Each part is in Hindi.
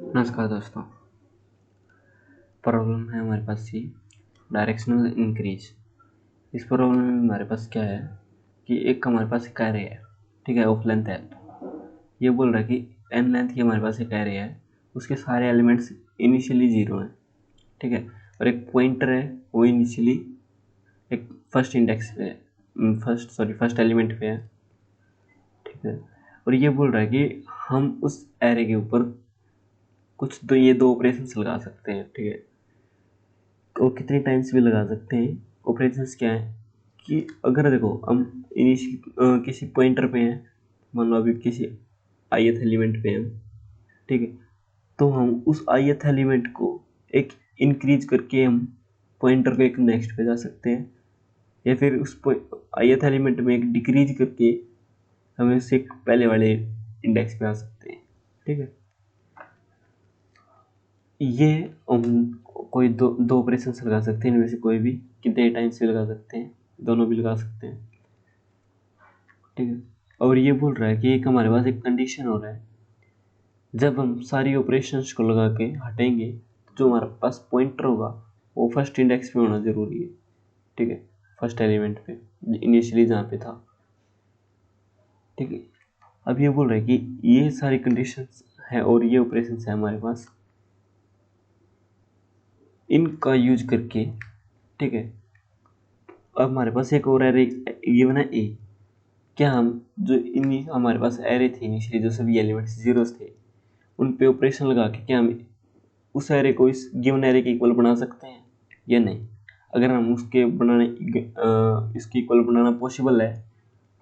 नमस्कार दोस्तों। प्रॉब्लम है हमारे पास ये डायरेक्शनल इंक्रीज। इस प्रॉब्लम में हमारे पास क्या है कि एक हमारे पास एक एरे है, ठीक है, ऑफ लेंथ है। ये बोल रहा है कि एन लेंथ की हमारे पास एक एरे है, उसके सारे एलिमेंट्स इनिशियली 0 हैं, ठीक है, और एक पॉइंटर है वो इनिशियली एक फर्स्ट इंडेक्स पे फर्स्ट एलिमेंट पे है, ठीक है। और ये बोल रहा है कि हम उस एरे के ऊपर कुछ तो ये दो ऑपरेशंस लगा सकते हैं, ठीक है, और कितने टाइम्स भी लगा सकते हैं। ऑपरेशंस क्या है कि अगर देखो हम किसी पॉइंटर पे हैं, मान लो अभी किसी ith एलिमेंट पे हैं, ठीक है, तो हम उस ith एलिमेंट को एक इंक्रीज करके हम पॉइंटर को एक नेक्स्ट पे जा सकते हैं, या फिर उस ith एलिमेंट में एक डिक्रीज करके हम उससे एक पहले वाले इंडेक्स पे आ सकते हैं, ठीक है। ये हम कोई दो ऑपरेशन लगा सकते हैं, इनमें से कोई भी कितने टाइम्स भी लगा सकते हैं, दोनों भी लगा सकते हैं, ठीक है। और ये बोल रहा है कि एक हमारे पास एक कंडीशन हो रहा है, जब हम सारी ऑपरेशंस को लगा के हटेंगे तो जो हमारे पास पॉइंटर होगा वो फर्स्ट इंडेक्स पे होना जरूरी है, ठीक है, फर्स्ट एलिमेंट पे इनिशियली जहाँ पे था, ठीक है। अब ये बोल रहा है कि ये सारी कंडीशंस है और ये ऑपरेशंस है हमारे पास, इनका यूज करके, ठीक है। अब हमारे पास एक और एरे गिवन है ए। क्या हम जो हमारे पास एरे थे इनिशियली, जो सभी एलिमेंट्स जीरोस थे, उन पे ऑपरेशन लगा के क्या हम उस एरे को इस गिवन एरे के इक्वल बना सकते हैं या नहीं? अगर हम उसके इसके इक्वल बनाना पॉसिबल है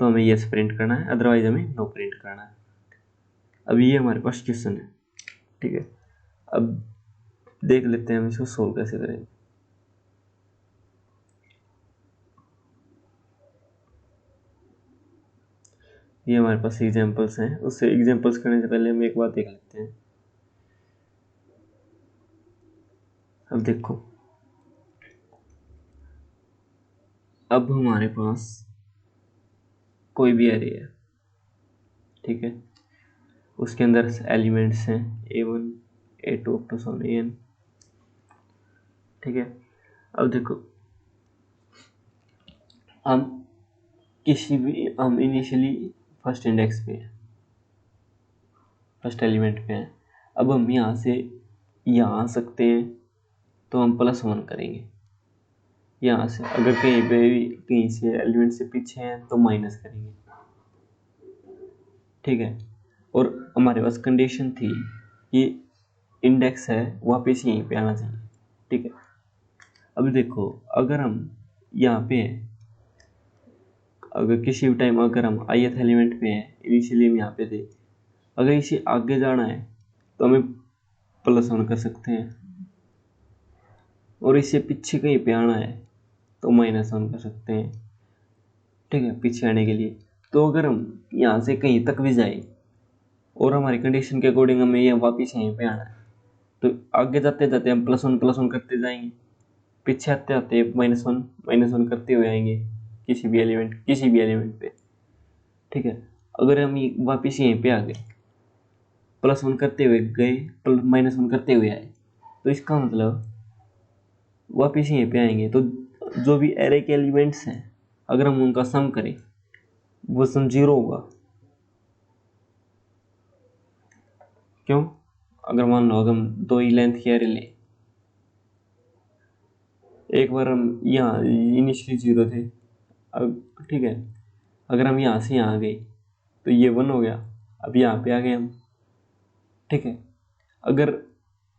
तो हमें यस प्रिंट करना है, अदरवाइज हमें नो प्रिंट करना है। अब ये हमारे पास क्वेश्चन है, ठीक है। अब देख लेते हैं हम इसको सोल्व कैसे करेंगे। ये हमारे पास एग्जांपल्स हैं, उससे एग्जांपल्स करने से पहले हम एक बात देख लेते हैं। अब देखो, अब हमारे पास कोई भी एरे है, ठीक है, उसके अंदर एलिमेंट्स हैं A1 A2 up to AN, ठीक है। अब देखो, हम इनिशियली फर्स्ट इंडेक्स पे हैं, फर्स्ट एलिमेंट पे हैं। अब हम यहाँ से यहाँ आ सकते हैं तो हम +1 करेंगे। यहाँ से अगर कहीं से एलिमेंट से पीछे हैं तो माइनस करेंगे, ठीक है। और हमारे पास कंडीशन थी कि इंडेक्स है वापस यहीं पे आना चाहिए, ठीक है। अब देखो, अगर हम यहाँ पे हैं, अगर किसी भी टाइम अगर हम ith एलिमेंट पे हैं, इनिशियली हम यहाँ पे थे, अगर इसे आगे जाना है तो हमें +1 कर सकते हैं, और इससे पीछे कहीं पे आना है तो -1 कर सकते हैं, ठीक है, पीछे आने के लिए। तो अगर हम यहाँ से कहीं तक भी जाए और हमारी कंडीशन के अकॉर्डिंग हमें ये वापस यहीं पे आना है, तो आगे जाते जाते हम +1 करते जाएंगे, पीछे आते आते -1 करते हुए आएंगे किसी भी एलिमेंट पे, ठीक है। अगर हम ये वापस यहीं पे आ गए, +1 करते हुए गए, -1 करते हुए आए, तो इसका मतलब वापस यहीं पे आएंगे तो जो भी एरे के एलिमेंट्स हैं, अगर हम उनका सम करें वो सम 0 होगा। क्यों? अगर मान लो अगर हम 2 ही लेंथ के एरे लें, एक बार हम यहाँ इनिशियली 0 थे, अब ठीक है, अगर हम यहाँ से यहाँ आ गए तो ये 1 हो गया, अब यहाँ पे आ गए हम, ठीक है। अगर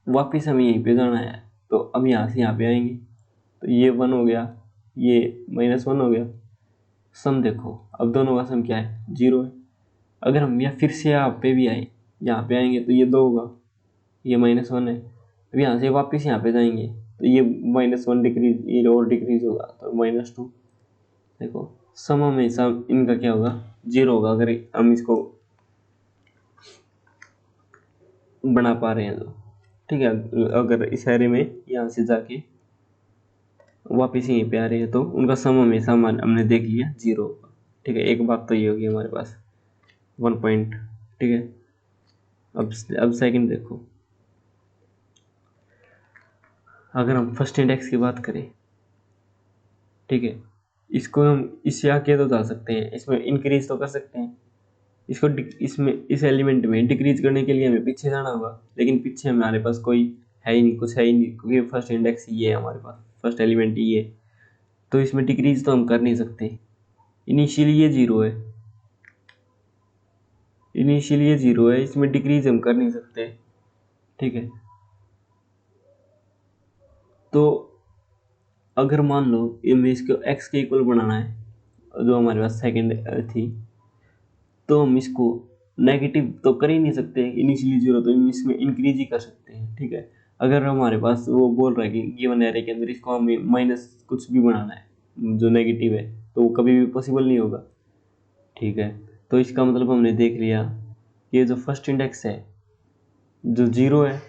वापस हमें यहीं पे जाना है तो अब यहाँ से यहाँ पे आएंगे तो ये 1 हो गया, ये -1 हो गया। सम देखो, अब दोनों का सम क्या है? 0 है। अगर हम यहाँ फिर से यहाँ पे भी आए, यहाँ पे आएंगे तो ये 2 होगा, ये -1 है। अब यहाँ से वापस यहाँ पे जाएंगे तो ये -1 डिक्रीज, ये और डिक्रीज होगा तो -2। देखो, सम हमेशा इनका क्या होगा? 0 होगा अगर हम इसको बना पा रहे हैं तो, ठीक है। अगर इस एरे में यहाँ से जाके वापस यहीं पे आ रहे हैं तो उनका सम हमेशा हमने देख लिया 0 होगा, ठीक है। एक बात तो ये होगी हमारे पास 1 पॉइंट, ठीक है। अब सेकंड देखो, अगर हम फर्स्ट इंडेक्स की बात करें, ठीक है, इसको हम इससे आगे तो जा सकते हैं, इसमें इंक्रीज तो कर सकते हैं, इसको इसमें इस एलिमेंट में डिक्रीज करने के लिए हमें पीछे जाना होगा, लेकिन पीछे हमारे पास कोई है ही नहीं, कुछ है ही नहीं, क्योंकि फर्स्ट इंडेक्स ये है हमारे पास, फर्स्ट एलिमेंट ये है, तो इसमें डिक्रीज तो हम कर नहीं सकते। इनिशियली ये जीरो है, इनिशियली ये जीरो है, इसमें डिक्रीज हम कर नहीं सकते, ठीक है। तो अगर मान लो हमें इसको x के इक्वल बनाना है, जो हमारे पास सेकंड थी, तो हम इसको नेगेटिव तो कर ही नहीं सकते इनिशियली जीरो, तो हम इसमें इंक्रीज ही कर सकते हैं, ठीक है। अगर हमारे पास वो बोल रहा है कि गिवन एरे के अंदर इसको हमें माइनस कुछ भी बनाना है जो नेगेटिव है, तो वो कभी भी पॉसिबल नहीं होगा, ठीक है। तो इसका मतलब हमने देख लिया कि ये जो फर्स्ट इंडेक्स है जो जीरो है,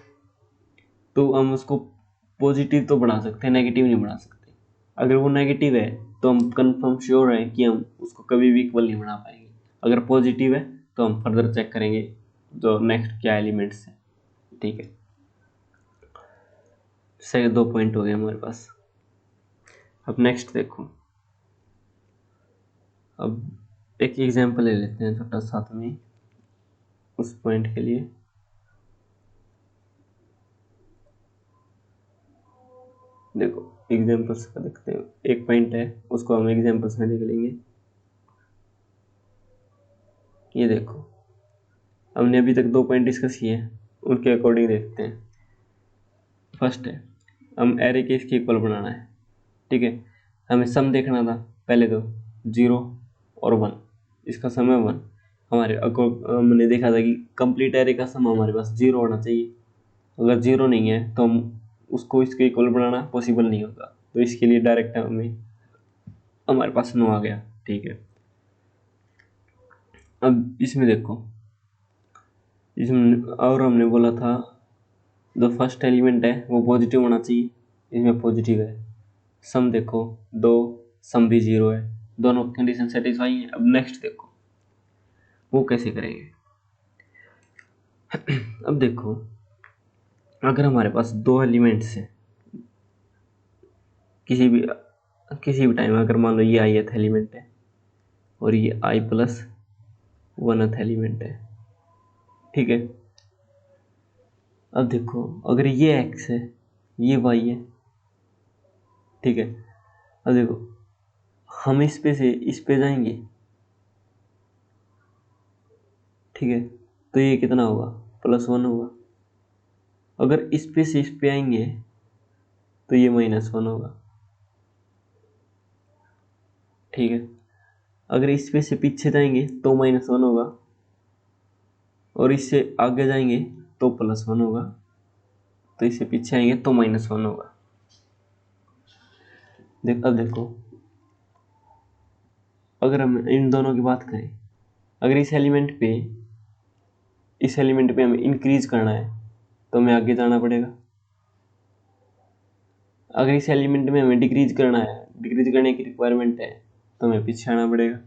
तो हम उसको पॉजिटिव तो बना सकते हैं, नेगेटिव नहीं बना सकते। अगर वो नेगेटिव है तो हम कंफर्म श्योर है कि हम उसको कभी भी इक्वल नहीं बना पाएंगे। अगर पॉजिटिव है तो हम फर्दर चेक करेंगे जो नेक्स्ट क्या एलिमेंट्स है, ठीक है। सही, 2 पॉइंट हो गए हमारे पास। अब नेक्स्ट देखो, अब एक एग्जांपल ले लेते हैं छोटा साथ में उस पॉइंट के लिए। देखो एग्जांपल्स का देखते हैं, एक पॉइंट है उसको हम एग्जांपल्स में देख लेंगे। ये देखो, हमने अभी तक 2 पॉइंट डिस्कस किए हैं, उनके अकॉर्डिंग देखते हैं। फर्स्ट है, हम एरे के इसके इक्वल बनाना है, ठीक है। हमें सम देखना था पहले, तो 0 और 1, इसका सम है 1। हमने देखा था कि कंप्लीट एरे का सम हमारे पास 0 होना चाहिए। अगर 0 नहीं है तो हम उसको इसके इक्वल बनाना पॉसिबल नहीं होगा, तो इसके लिए डायरेक्ट हमारे पास नो आ गया, ठीक है। अब इसमें देखो, इसमें और हमने बोला था जो फर्स्ट एलिमेंट है वो पॉजिटिव होना चाहिए, इसमें पॉजिटिव है। सम देखो 2, सम भी 0 है, दोनों कंडीशन सेटिस्फाई है। अब नेक्स्ट देखो वो कैसे करेंगे। अब देखो, अगर हमारे पास 2 एलिमेंट्स हैं किसी भी टाइम, अगर मान लो ये ith एलिमेंट है और ये i प्लस 1th एलिमेंट है, ठीक है। अब देखो, अगर ये x है ये y है, ठीक है। अब देखो, हम इस पे से इस पे जाएंगे, ठीक है, तो ये कितना होगा, +1 होगा। अगर इस पे से इस पे आएंगे तो ये -1 होगा, ठीक है। अगर इस पे से पीछे जाएंगे तो -1 होगा, और इससे आगे जाएंगे तो +1 होगा, तो इससे पीछे आएंगे तो -1 होगा। अब देखो, अगर हम इन दोनों की बात करें, अगर इस एलिमेंट पे हमें इंक्रीज करना है तो हमें आगे जाना पड़ेगा। अगर इस एलिमेंट में हमें डिक्रीज करना है, डिक्रीज करने की रिक्वायरमेंट है, तो हमें पीछे आना पड़ेगा,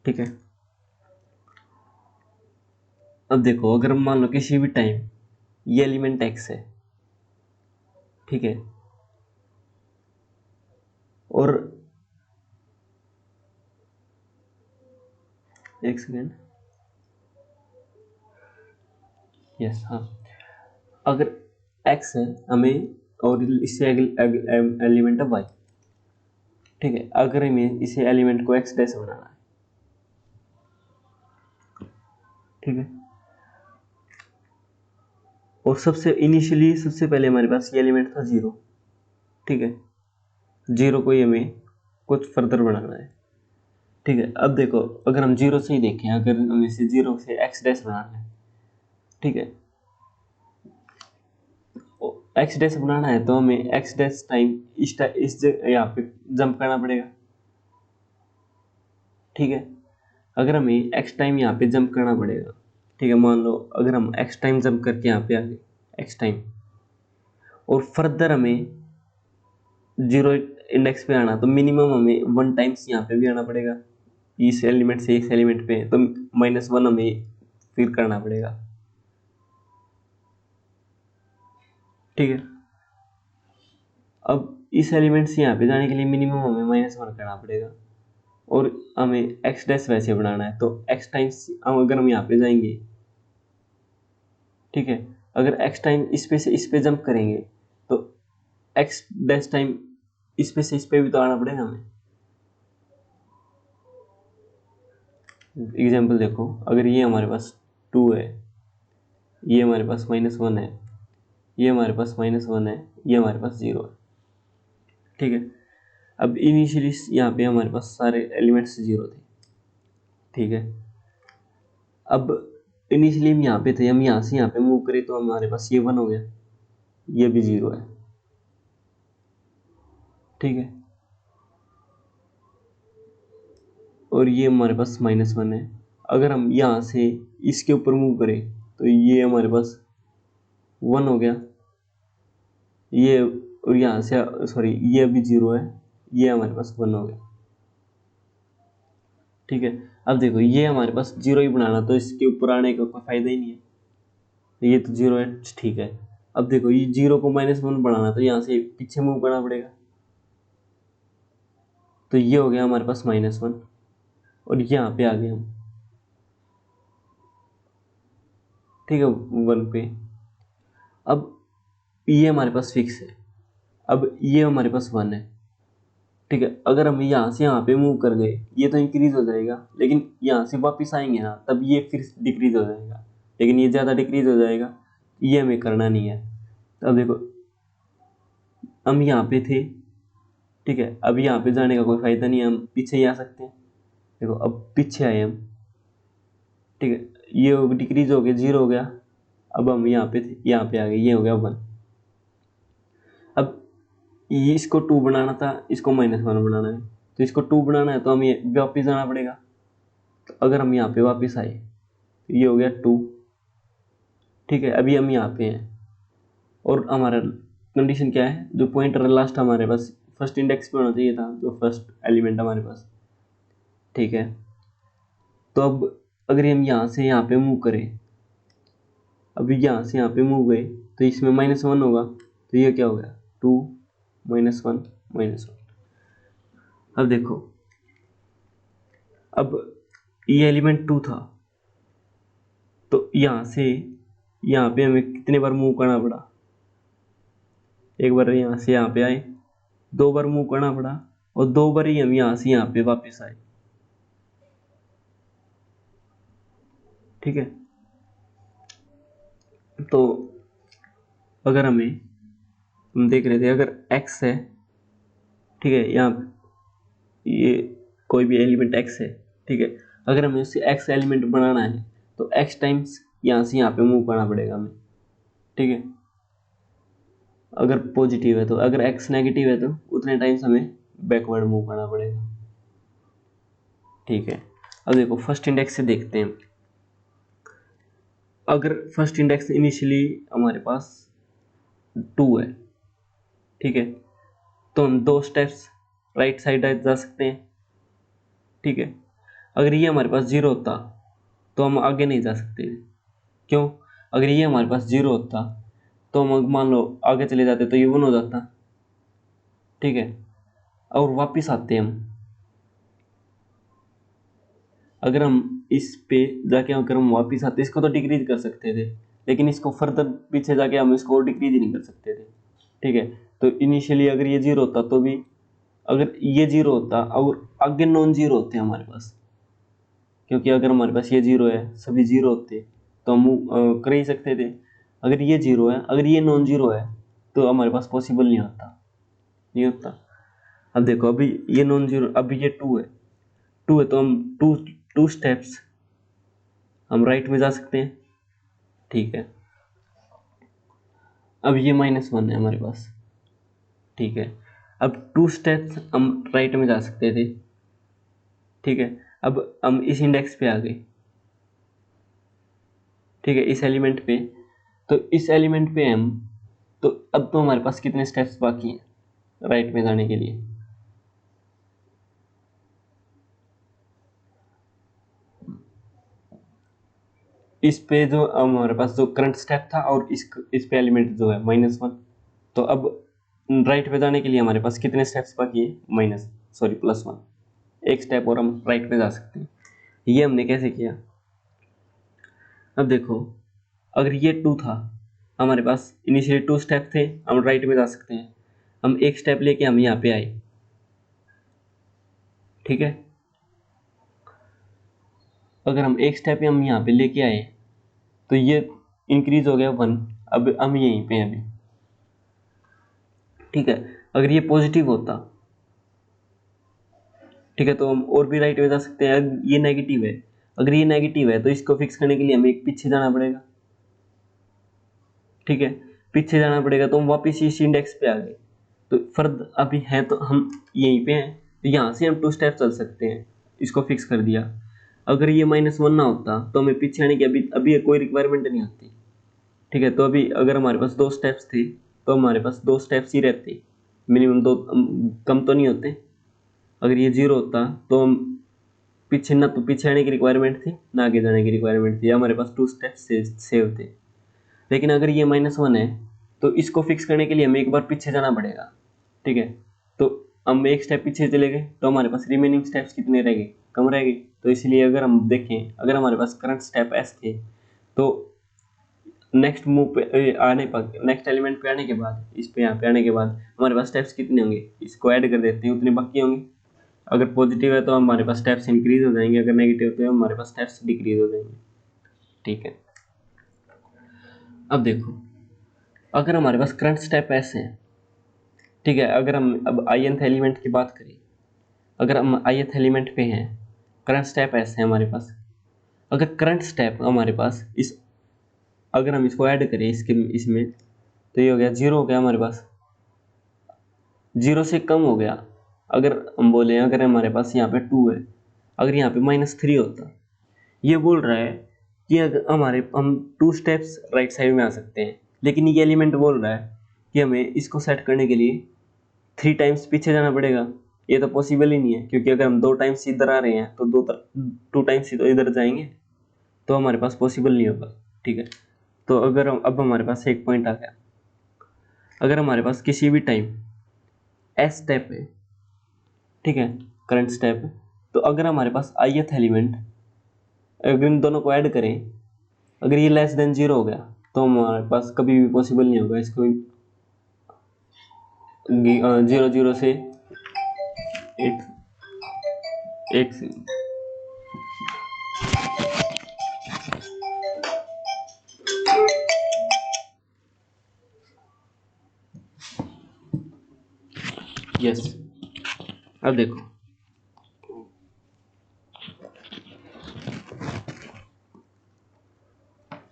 ठीक है। अब देखो, अगर मान लो किसी भी टाइम ये एलिमेंट x है, ठीक है, और एक सेकेंड, यस, हाँ, अगर x है हमें और इससे एलिमेंट है y, ठीक है। अगर हमें इसे एलिमेंट को x डैश बनाना है, ठीक है, और सबसे पहले हमारे पास ये एलिमेंट था 0, ठीक है। 0 को ही हमें कुछ फर्दर बनाना है, ठीक है। अब देखो, अगर हम 0 से ही देखें, अगर हमें इसे 0 से x डैश बनाना है, ठीक है, x डैश बनाना है तो हमें x डैश टाइम इस यहाँ पे जंप करना पड़ेगा, ठीक है। अगर हमें x टाइम यहाँ पे जंप करना पड़ेगा, ठीक है, मान लो अगर हम x टाइम जंप करके यहाँ पे आ गए, x टाइम, और फर्दर हमें 0 इंडेक्स पे आना, तो मिनिमम हमें 1 टाइम्स यहाँ पे भी आना पड़ेगा, इस एलिमेंट से इस एलिमेंट पे, तो -1 हमें फिर करना पड़ेगा, ठीक है। अब इस एलिमेंट से यहाँ पे जाने के लिए मिनिमम हमें -1 करना पड़ेगा और हमें एक्स डैश वैसे बनाना है, तो एक्स टाइम्स अगर हम यहाँ पे जाएंगे, ठीक है, अगर एक्स टाइम इस पे से इस पे जंप करेंगे तो एक्स डैश टाइम इस पे से इस पे भी तो आना पड़ेगा हमें। एग्जाम्पल देखो, अगर ये हमारे पास 2 है, ये हमारे पास -1 है, ये हमारे पास -1 है, ये हमारे पास 0 है, ठीक है। अब इनिशियली यहाँ पे हमारे पास सारे एलिमेंट्स 0 थे, ठीक है। अब इनिशियली हम यहाँ पे थे, हम यहाँ से यहाँ पे मूव करें तो हमारे पास ये 1 हो गया, ये भी 0 है, ठीक है। और ये हमारे पास -1 है। अगर हम यहाँ से इसके ऊपर मूव करें तो ये हमारे पास 1 हो गया, ये, और यहाँ से सॉरी ये अभी 0 है, ये हमारे पास 1 हो गया, ठीक है। अब देखो ये हमारे पास 0 ही बनाना, तो इसके ऊपर आने का कोई फायदा ही नहीं है, ये तो 0 है, ठीक है। अब देखो ये 0 को -1 बनाना, तो यहाँ से पीछे मूव करना पड़ेगा, तो ये हो गया हमारे पास -1 और यहाँ पे आ गए हम, ठीक है, 1 पे। अब ये हमारे पास फिक्स है, अब ये हमारे पास 1 है, ठीक है। अगर हम यहाँ से यहाँ पे मूव कर गए, ये तो इंक्रीज हो जाएगा, लेकिन यहाँ से वापस आएंगे ना तब ये फिर डिक्रीज हो जाएगा, लेकिन ये ज़्यादा डिक्रीज हो जाएगा, ये हमें करना नहीं है। तो अब देखो हम यहाँ पे थे, ठीक है, अब यहाँ पे जाने का कोई फायदा नहीं है, हम पीछे ही आ सकते हैं। देखो अब पीछे आए हम, ठीक है, ये डिक्रीज हो गया, 0 हो गया, अब हम यहाँ पे थे, यहाँ पे आ गए, ये हो गया 1। अब ये इसको 2 बनाना था, इसको -1 बनाना है, तो इसको 2 बनाना है तो हमें वापिस आना पड़ेगा। तो अगर हम यहाँ पे वापस आए तो ये हो गया 2, ठीक है। अभी हम यहाँ पे हैं और हमारा कंडीशन क्या है, जो पॉइंटर लास्ट हमारे पास फर्स्ट इंडेक्स पे होना चाहिए था, जो फर्स्ट एलिमेंट हमारे पास, ठीक है। तो अब अगर हम यहाँ से यहाँ पे मूव करें, अभी यहाँ से यहाँ पे मूव गए तो इसमें -1 होगा, तो ये क्या हो गया 2 -1 -1। अब देखो, अब ये एलिमेंट 2 था, तो यहाँ से यहाँ पे हमें कितने बार मूव करना पड़ा, एक बार यहाँ से यहाँ पे आए, 2 बार मूव करना पड़ा, और 2 बार ही हम यहाँ से यहाँ पे वापस आए, ठीक है। तो अगर हम देख रहे थे, अगर x है, ठीक है, यहाँ ये कोई भी एलिमेंट x है, ठीक है, अगर हमें उससे x एलिमेंट बनाना है तो x टाइम्स यहाँ से यहाँ पे मूव करना पड़ेगा हमें, ठीक है, अगर पॉजिटिव है तो। अगर x नेगेटिव है तो उतने टाइम्स हमें बैकवर्ड मूव करना पड़ेगा, ठीक है। अब देखो फर्स्ट इंडेक्स से देखते हैं, अगर फर्स्ट इंडेक्स इनिशियली हमारे पास 2 है, ठीक है, तो हम 2 स्टेप्स राइट साइड जा सकते हैं, ठीक है। अगर ये हमारे पास 0 होता तो हम आगे नहीं जा सकते थे, क्यों, अगर ये हमारे पास 0 होता तो हम मान लो आगे चले जाते तो ये 1 हो जाता, ठीक है। और वापिस आते हम, अगर हम इस पे जाके अगर हम वापिस आते, इसको तो डिक्रीज कर सकते थे, लेकिन इसको फर्दर पीछे जाके हम इसको और डिक्रीज ही नहीं कर सकते थे, ठीक है। तो इनिशियली अगर ये 0 होता तो भी, अगर ये 0 होता और आगे नॉन 0 होते हमारे पास, क्योंकि अगर हमारे पास ये 0 है, सभी 0 होते तो हम कर ही सकते थे। अगर ये 0 है, अगर ये नॉन 0 है तो हमारे पास पॉसिबल नहीं होता, नहीं होता। अब देखो अभी ये नॉन 0, अभी ये 2 है, 2 है तो हम टू स्टेप्स हम राइट में जा सकते हैं, ठीक है। अब ये -1 है हमारे पास, ठीक है। अब 2 स्टेप्स हम राइट में जा सकते थे, ठीक है। अब हम इस इंडेक्स पे आ गए, ठीक है, इस एलिमेंट पे, तो इस एलिमेंट पे हम, तो अब तो हमारे पास कितने स्टेप्स बाकी हैं राइट में जाने के लिए, इस पे जो हमारे पास जो करंट स्टेप था और इस पे एलिमेंट जो है -1, तो अब राइट पे जाने के लिए हमारे पास कितने स्टेप्स बाकी है, +1, एक स्टेप और हम राइट पे जा सकते हैं। ये हमने कैसे किया, अब देखो अगर ये 2 था, हमारे पास इनिशियली 2 स्टेप थे, हम राइट में जा सकते हैं। हम एक स्टेप लेके हम यहाँ पे आए, ठीक है। अगर हम एक स्टेप हम यहाँ पे लेके आए तो ये इंक्रीज हो गया 1, अब हम यहीं पे हैं अभी, ठीक है। अगर ये पॉजिटिव होता, ठीक है, तो हम और भी राइट में जा सकते हैं। अगर ये नेगेटिव है, अगर ये नेगेटिव है तो इसको फिक्स करने के लिए हमें एक पीछे जाना पड़ेगा, ठीक है। पीछे जाना पड़ेगा तो हम वापस इस इंडेक्स पे आ गए, तो फर्द अभी है तो हम यहीं पे हैं, तो यहाँ से हम 2 स्टेप चल सकते हैं, इसको फिक्स कर दिया। अगर ये -1 ना होता तो हमें पीछे आने की अभी कोई रिक्वायरमेंट नहीं आती, ठीक है। तो अभी अगर हमारे पास 2 स्टेप्स थे तो हमारे पास 2 स्टेप्स ही रहते, मिनिमम 2, कम तो नहीं होते। अगर ये 0 होता तो हम पीछे ना तो पीछे आने की रिक्वायरमेंट थी ना आगे जाने की रिक्वायरमेंट थी, हमारे पास 2 स्टेप्स सेव थे। लेकिन अगर ये -1 है तो इसको फिक्स करने के लिए हमें एक बार पीछे जाना पड़ेगा, ठीक है। तो हम एक स्टेप पीछे चले गए तो हमारे पास रिमेनिंग स्टेप्स कितने रह गए, कम रह गए। तो इसलिए अगर हम देखें, अगर हमारे पास करंट स्टेप s थे तो नेक्स्ट मूव पे आने पर, नेक्स्ट एलिमेंट पे आने के बाद, इस पे यहाँ पे आने के बाद हमारे पास स्टेप्स कितने होंगे, इसको ऐड कर देते हैं, उतने बाकी होंगे। अगर पॉजिटिव है तो हमारे पास स्टेप्स इंक्रीज हो जाएंगे, अगर नेगेटिव तो हमारे पास स्टेप्स डिक्रीज हो जाएंगे, ठीक है। अब देखो अगर हमारे पास करंट स्टेप ऐसे है, ठीक है। अगर हम अब ith एलिमेंट की बात करें, अगर हम ith एलिमेंट पे हैं, करंट स्टेप ऐसे है हमारे पास। अगर करंट स्टेप हमारे पास अगर हम इसको ऐड करें इसमें तो ये हो गया 0 हो गया हमारे पास, 0 से कम हो गया। अगर हम बोले अगर हमारे पास यहाँ पे 2 है, अगर यहाँ पे -3 होता, ये बोल रहा है कि अगर हम 2 स्टेप्स राइट साइड में आ सकते हैं, लेकिन ये एलिमेंट बोल रहा है कि हमें इसको सेट करने के लिए 3 टाइम्स पीछे जाना पड़ेगा। ये तो पॉसिबल ही नहीं है, क्योंकि अगर हम 2 टाइम्स इधर आ रहे हैं तो 2 टाइम्स ही तो इधर जाएंगे, तो हमारे पास पॉसिबल नहीं होगा, ठीक है। तो अगर अब हमारे पास एक पॉइंट आ गया, अगर हमारे पास किसी भी टाइम एस स्टेप है, ठीक है, करंट स्टेप, तो अगर हमारे पास ith एलिमेंट, अगर इन दोनों को ऐड करें, अगर ये <0 हो गया तो हमारे पास कभी भी पॉसिबल नहीं होगा इसको 0 से 1 से यस। अब देखो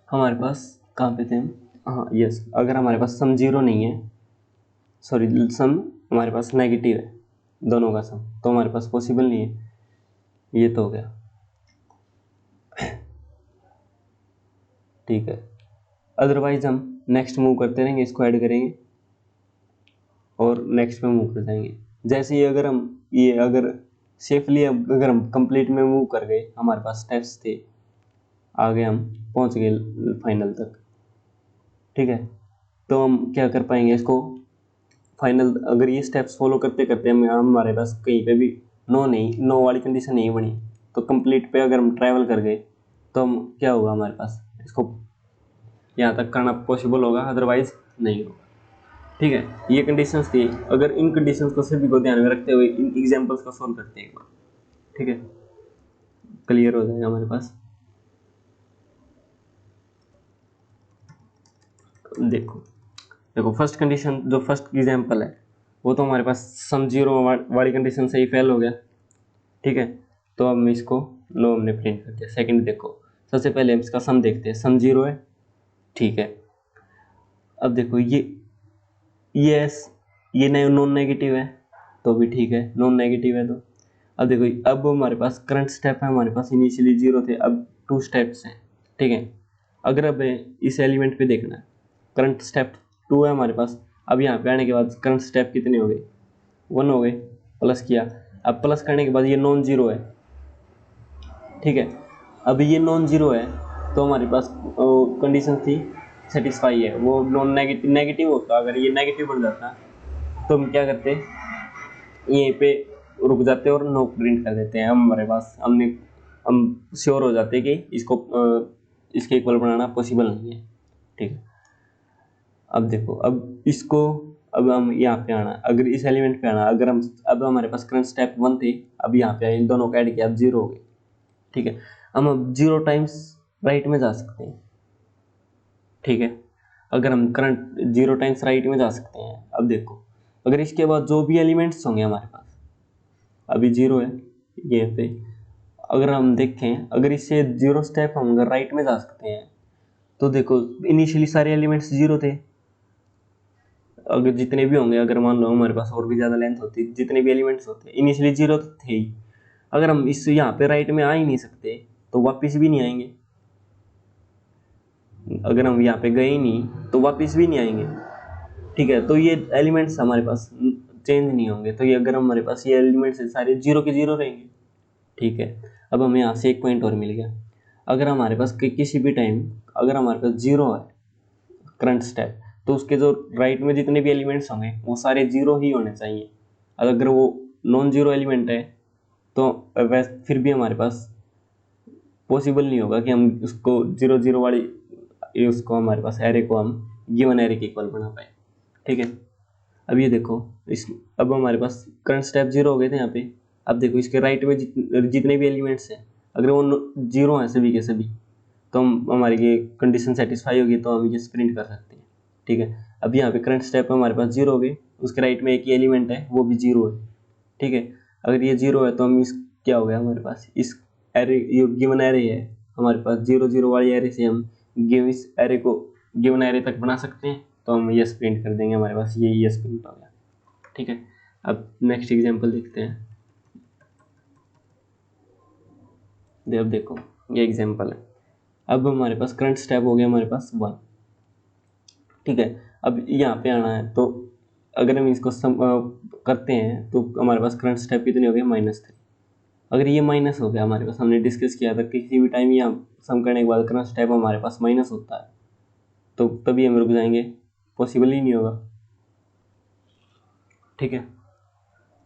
हमारे पास कहाँ पे थे हम, हाँ यस। अगर हमारे पास सम 0 नहीं है, सॉरी सम हमारे पास नेगेटिव है, दोनों का सम, तो हमारे पास पॉसिबल नहीं है। ये तो हो गया, ठीक है। अदरवाइज हम नेक्स्ट मूव करते रहेंगे, इसको ऐड करेंगे और नेक्स्ट पे मूव कर जाएंगे। जैसे ही अगर हम ये अगर सेफली अगर हम कंप्लीट में मूव कर गए, हमारे पास स्टेप्स थे, आगे हम पहुंच गए फाइनल तक, ठीक है। तो हम क्या कर पाएंगे इसको फाइनल, अगर ये स्टेप्स फॉलो करते करते हमारे पास कहीं पे भी नो वाली कंडीशन नहीं बनी, तो कंप्लीट पे अगर हम ट्रैवल कर गए तो हम क्या होगा, हमारे पास इसको यहाँ तक करना पॉसिबल होगा, अदरवाइज नहीं होगा, ठीक है। ये कंडीशंस थी। अगर इन कंडीशंस को सभी को ध्यान में रखते हुए इन एग्जांपल्स को सॉल्व करते हैं एक बार, ठीक है, क्लियर हो जाएगा हमारे पास। देखो फर्स्ट कंडीशन, जो फर्स्ट एग्जांपल है वो तो हमारे पास सम 0 वाली कंडीशन से ही फेल हो गया, ठीक है। तो अब हम इसको नो हमने प्रिंट कर दिया। सेकंड देखो, सबसे पहले हम इसका सम देखते हैं, सम 0 है, ठीक है। अब देखो ये नॉन नेगेटिव है तो भी ठीक है, नॉन नेगेटिव है तो। अब देखो अब हमारे पास करंट स्टेप है, हमारे पास इनिशियली 0 थे, अब 2 स्टेप्स हैं, ठीक है। अगर अब इस एलिमेंट पे देखना है, करंट स्टेप 2 है हमारे पास, अब यहाँ पे आने के बाद करंट स्टेप कितने हो गए, 1 हो गए, प्लस किया। अब प्लस करने के बाद ये नॉन 0 है, ठीक है। अब ये नॉन 0 है तो हमारे पास कंडीशन थी सेटिस्फाई है, वो नॉन नेगेटिव नेगेटिव होता, अगर ये नेगेटिव बन जाता तो हम क्या करते, यहीं पे रुक जाते और नो प्रिंट कर देते हैं। हमारे पास हम श्योर हो जाते कि इसको इसके इक्वल बनाना पॉसिबल नहीं है। ठीक है, अब देखो, अब इसको, अब हम यहाँ पे आना, अगर इस एलिमेंट पे आना, अगर हम, अब हमारे पास करंट स्टेप 1 थे, अब यहाँ पे इन दोनों को ऐड किया, अब 0 हो गए। ठीक है, हम अब 0 टाइम्स राइट में जा सकते हैं। ठीक है, अगर हम करंट 0 टाइम्स राइट में जा सकते हैं। अब देखो, अगर इसके बाद जो भी एलिमेंट्स होंगे हमारे पास, अभी 0 है ये पे, अगर हम देखें, अगर इससे 0 स्टेप हम अगर राइट में जा सकते हैं, तो देखो इनिशियली सारे एलिमेंट्स 0 थे। अगर जितने भी होंगे, अगर मान लो हमारे पास और भी ज़्यादा लेंथ होती, जितने भी एलिमेंट्स होते इनिशियली 0 तो थे ही। अगर हम इस यहाँ पे राइट में आ ही नहीं सकते तो वापस भी नहीं आएंगे। अगर हम यहाँ पे गए ही नहीं तो वापस भी नहीं आएंगे। ठीक है, तो ये एलिमेंट्स हमारे पास चेंज नहीं होंगे, तो ये अगर हमारे पास ये एलिमेंट्स सारे 0 के 0 रहेंगे। ठीक है, अब हमें यहाँ से एक पॉइंट और मिल गया। अगर हमारे पास किसी भी टाइम अगर हमारे पास 0 है करंट स्टेप, तो उसके जो राइट में जितने भी एलिमेंट्स होंगे वो सारे 0 ही होने चाहिए। अगर वो नॉन 0 एलिमेंट है तो वैसे फिर भी हमारे पास पॉसिबल नहीं होगा कि हम उसको 0 0 वाली उसको हमारे पास एरे को हम गिवन एरे के इक्वल बना पाए। ठीक है, अब ये देखो, इस अब हमारे पास करंट स्टेप 0 हो गए थे यहाँ पे। अब देखो इसके राइट में जितने भी एलिमेंट्स हैं, अगर वो 0 हैं सभी के सभी, तो हम हमारी ये कंडीशन सेटिस्फाई होगी, तो हम ये प्रिंट कर सकते हैं। ठीक है, अब यहाँ पे करंट स्टेप हमारे पास 0 हो गए, उसके राइट में एक ही एलिमेंट है, वो भी 0 है। ठीक है, अगर ये 0 है तो हम इस, क्या हो गया हमारे पास, इस एरे, ये गिवन एरे है हमारे पास, 0 0 वाली एरे से हम इस एरे को गिवन एरे तक बना सकते हैं, तो हम यस प्रिंट कर देंगे, हमारे पास ये यस प्रिंट हो गया। ठीक है, अब नेक्स्ट एग्जांपल देखते हैं। अब देखो ये एग्जांपल है। अब हमारे पास करंट स्टेप हो गया हमारे पास 1। ठीक है, अब यहाँ पे आना है, तो अगर हम इसको करते हैं तो हमारे पास करंट स्टेप कितने हो गए, -3। अगर ये माइनस हो गया हमारे पास, हमने डिस्कस किया था किसी भी टाइम यहाँ सम करने के बाद करंट स्टेप हमारे पास माइनस होता है तो तभी हम रुक जाएंगे, पॉसिबल ही नहीं होगा। ठीक है,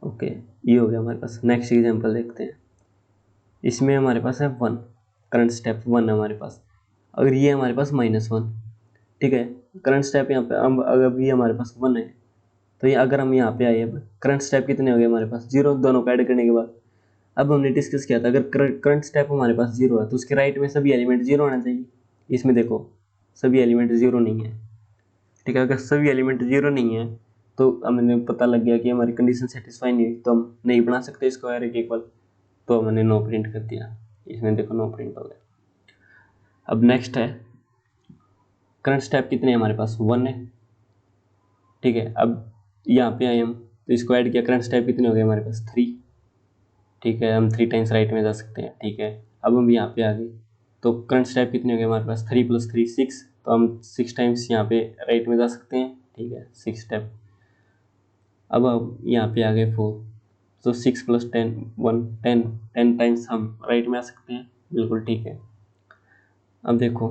ओके, ये हो गया हमारे पास। नेक्स्ट एग्जांपल देखते हैं। इसमें हमारे पास है 1, करंट स्टेप 1 है हमारे पास। अगर ये हमारे पास -1, ठीक है, करंट स्टेप यहाँ पे अब अगर ये हमारे पास 1 है, तो ये अगर हम यहाँ पे आए, अब करंट स्टेप कितने हो गए हमारे पास, 0, दोनों को ऐड करने के बाद। अब हमने डिस्कस किया था अगर करंट स्टेप हमारे पास 0 है तो उसके राइट में सभी एलिमेंट 0 होना चाहिए। इसमें देखो सभी एलिमेंट 0 नहीं है। ठीक है, अगर सभी एलिमेंट 0 नहीं है तो हमें पता लग गया कि हमारी कंडीशन सेटिस्फाई नहीं हुई, तो हम नहीं बना सकते इसको एरे के इक्वल, तो हमने नो प्रिंट कर दिया। इसमें देखो नो प्रिंट हो गया। अब नेक्स्ट है, करंट स्टेप कितने हमारे पास, 1 है। ठीक है, अब यहाँ पे आए हम तो इसको ऐड किया, करंट स्टेप कितने हो गए हमारे पास, 3। ठीक है, हम 3 टाइम्स राइट में जा सकते हैं। ठीक है, अब हम यहाँ पे आ गए तो करंट स्टेप कितने हो गए हमारे पास, 3 + 3 6, तो हम 6 टाइम्स यहाँ पे राइट में जा सकते हैं। ठीक है, 6 स्टेप। अब यहाँ पे आ गए 4, तो 6 + 10 1 10 10 टाइम्स हम राइट में आ सकते हैं। बिल्कुल ठीक है, अब देखो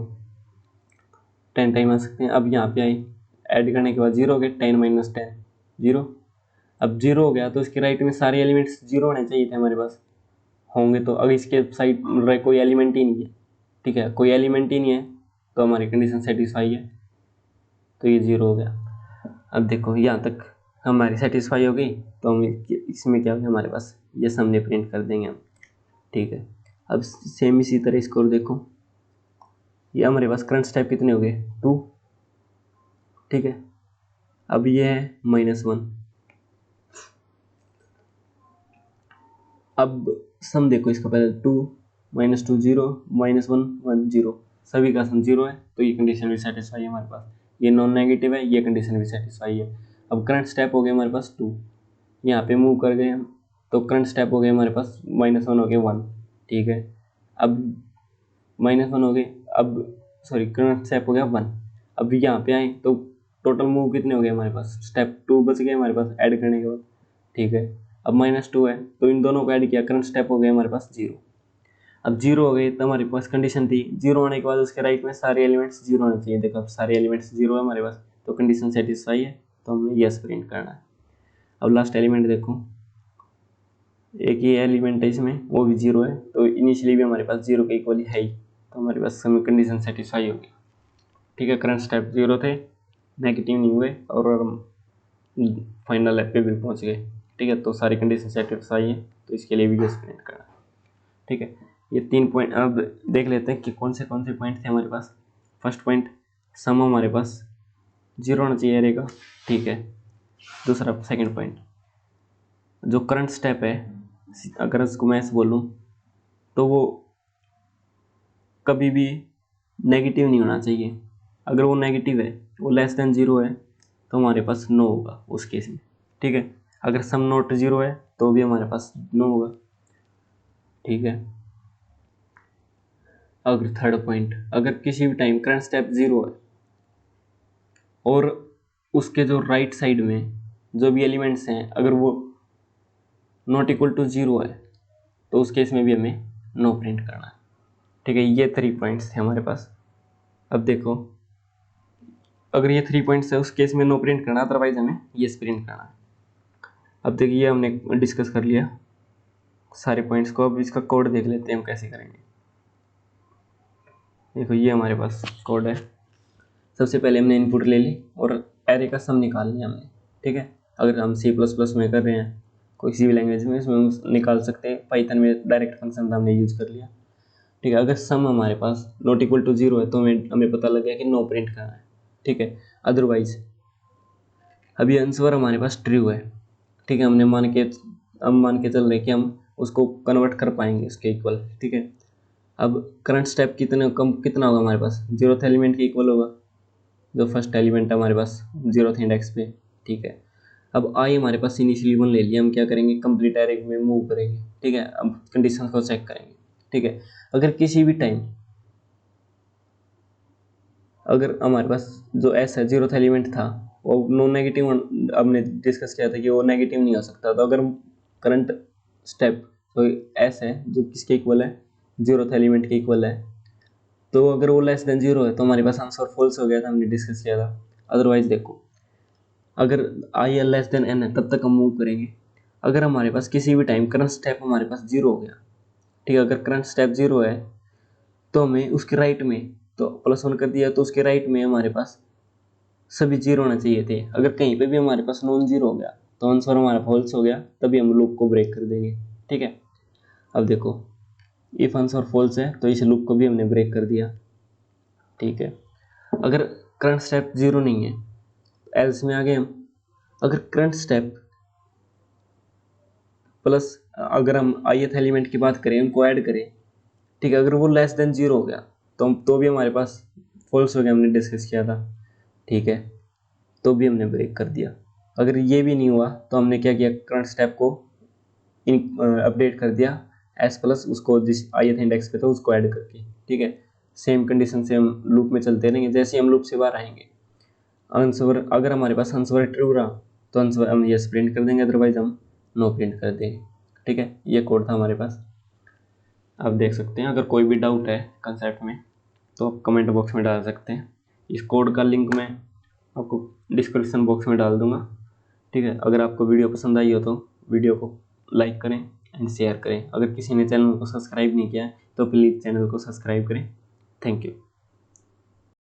10 टाइम आ सकते हैं। अब यहाँ पे आए, ऐड करने के बाद 0 हो गए, 10 - 10 0। अब 0 हो गया तो इसके राइट में सारे एलिमेंट्स 0 होने चाहिए थे हमारे पास, होंगे तो। अब इसके साइड कोई एलिमेंट ही नहीं है। ठीक है, कोई एलिमेंट ही नहीं है तो हमारी कंडीशन सेटिस्फाई है, तो ये 0 हो गया। अब देखो यहाँ तक हमारी सेटिस्फाई हो गई, तो हम इसमें क्या होगा हमारे पास, ये सामने प्रिंट कर देंगे हम। ठीक है, अब सेम इसी तरह इसको देखो, ये हमारे पास करंट स्टेप कितने हो गए, 2। ठीक है, अब ये है -1। अब सम देखो इसका, पहले 2 - 2 0 -1 1 0, सभी का सम 0 है, तो ये कंडीशन भी सेटिस्फाई है हमारे पास। ये नॉन नेगेटिव है, ये कंडीशन भी सेटिस्फाई है। अब करंट स्टेप हो गए हमारे पास 2, यहाँ पे मूव कर गए हम, तो करंट स्टेप हो गए हमारे पास -1 हो गए 1। ठीक है, अब -1 हो गए, अब सॉरी करंट स्टेप हो गया 1। अब यहाँ पे आए तो टोटल मूव कितने हो गए हमारे पास, स्टेप 2 बच गए हमारे पास ऐड करने के बाद। ठीक है, अब -2 है तो इन दोनों को ऐड किया, करंट स्टेप हो गया हमारे पास 0। अब जीरो हो गई तो हमारे पास कंडीशन थी, जीरो होने के बाद उसके राइट में सारे एलिमेंट्स जीरो होने चाहिए। देखो अब सारे एलिमेंट्स जीरो है हमारे पास, तो कंडीशन सेटिस्फाई है, तो हमें यस प्रिंट करना है। अब लास्ट एलिमेंट देखो, एक ही एलिमेंट है इसमें, वो भी जीरो है, तो इनिशियली भी हमारे पास जीरो के इक्वल है ही, तो हमारे पास हमें कंडीशन सेटिस्फाई होगी। ठीक है, करंट स्टेप जीरो थे, नेगेटिव नहीं हुए और हम फाइनल ऐप पे भी पहुंच गए। ठीक है, तो सारी कंडीशन सेटिस्फाई है, तो इसके लिए भी यस प्रिंट करना। ठीक है, ये 3 पॉइंट अब देख लेते हैं कि कौन से पॉइंट थे हमारे पास। फर्स्ट पॉइंट, सम हमारे पास जीरो होना चाहिए रहेगा। ठीक है, दूसरा सेकंड पॉइंट, जो करंट स्टेप है अगर उसको मैं ऐसे बोलूँ तो वो कभी भी नेगेटिव नहीं होना चाहिए। अगर वो नेगेटिव है, वो लेस देन जीरो है, तो हमारे पास नो होगा उस केस में। ठीक है, अगर सम नॉट जीरो है तो भी हमारे पास नो होगा। ठीक है, अगर थर्ड पॉइंट, अगर किसी भी टाइम करंट स्टेप जीरो है और उसके जो राइट साइड में जो भी एलिमेंट्स हैं अगर वो नॉट इक्वल टू जीरो है, तो उस केस में भी हमें नो प्रिंट करना है। ठीक है, ये 3 पॉइंट्स थे हमारे पास। अब देखो, अगर ये 3 पॉइंट्स है उस केस में नो प्रिंट करना, अदरवाइज हमें येस प्रिंट करना है। अब देखिए हमने डिस्कस कर लिया सारे पॉइंट्स को, अब इसका कोड देख लेते हैं हम कैसे करेंगे। देखो ये हमारे पास कोड है। सबसे पहले हमने इनपुट ले ली और एरे का सम निकाल लिया हमने। ठीक है, अगर हम C++ में कर रहे हैं, कोई सी भी लैंग्वेज में, इसमें हम निकाल सकते हैं। पाइथन में डायरेक्ट फंक्शन हमने यूज़ कर लिया। ठीक है, अगर सम हमारे पास नॉट इक्वल टू जीरो है तो हमें पता लग गया कि नो प्रिंट करना है। ठीक है, अदरवाइज अभी आंसर हमारे पास ट्रू है। ठीक है, हम मान के चल रहे कि हम उसको कन्वर्ट कर पाएंगे उसके इक्वल। ठीक है, अब करंट स्टेप कितना होगा हमारे पास, जीरोथ एलिमेंट के इक्वल होगा, जो फर्स्ट एलिमेंट है हमारे पास जीरोथ इंडेक्स पे। ठीक है, अब आई हमारे पास इनिशियली 1 ले लिया, हम क्या करेंगे, कंप्लीट एरे में मूव करेंगे। ठीक है, अब कंडीशन को चेक करेंगे। ठीक है, अगर किसी भी टाइम अगर हमारे पास जो एस है जीरोथ एलिमेंट था वो नॉन नेगेटिव, हमने डिस्कस किया था कि वो नेगेटिव नहीं हो सकता, तो अगर करंट स्टेप तो एस है जो किसके इक्वल है, जीरोथ एलिमेंट के इक्वल है, तो अगर वो लेस देन जीरो है तो हमारे पास आंसर फॉल्स हो गया था, हमने डिस्कस किया था। अदरवाइज देखो, अगर I L less than N है तब तक हम मूव करेंगे। अगर हमारे पास किसी भी टाइम करंट स्टेप हमारे पास जीरो हो गया, ठीक है, अगर करंट स्टेप जीरो है तो हमें उसके राइट में, तो +1 कर दिया तो उसके राइट में हमारे पास सभी जीरो होना चाहिए थे। अगर कहीं पे भी हमारे पास नॉन जीरो हो गया तो आंसर हमारा फॉल्स हो गया, तभी हम लूप को ब्रेक कर देंगे। ठीक है, अब देखो इफ आंसर फॉल्स है तो इस लूप को भी हमने ब्रेक कर दिया। ठीक है, अगर करंट स्टेप जीरो नहीं है, एल्स में आ गए हम। अगर करंट स्टेप प्लस, अगर हम ith एलिमेंट की बात करें, उनको ऐड करें, ठीक है, अगर वो लेस देन जीरो हो गया तो भी हमारे पास फॉल्स हो गया, हमने डिस्कस किया था। ठीक है, तो भी हमने ब्रेक कर दिया। अगर ये भी नहीं हुआ तो हमने क्या किया, करंट स्टेप को अपडेट कर दिया एस प्लस, उसको जिस ith इंडेक्स पे था उसको ऐड करके। ठीक है, सेम कंडीशन से हम लूप में चलते रहेंगे। जैसे हम लूप से बाहर आएंगे, आंसर अगर हमारे पास आंसर ट्रू रहा तो आंसर हम यस प्रिंट कर देंगे, अदरवाइज हम नो प्रिंट कर देंगे। ठीक है, ये कोड था हमारे पास। आप देख सकते हैं, अगर कोई भी डाउट है कंसेप्ट में तो आप कमेंट बॉक्स में डाल सकते हैं। इस कोड का लिंक मैं आपको डिस्क्रिप्शन बॉक्स में डाल दूंगा। ठीक है, अगर आपको वीडियो पसंद आई हो तो वीडियो को लाइक करें एंड शेयर करें। अगर किसी ने चैनल को सब्सक्राइब नहीं किया है तो प्लीज़ चैनल को सब्सक्राइब करें। Thank you.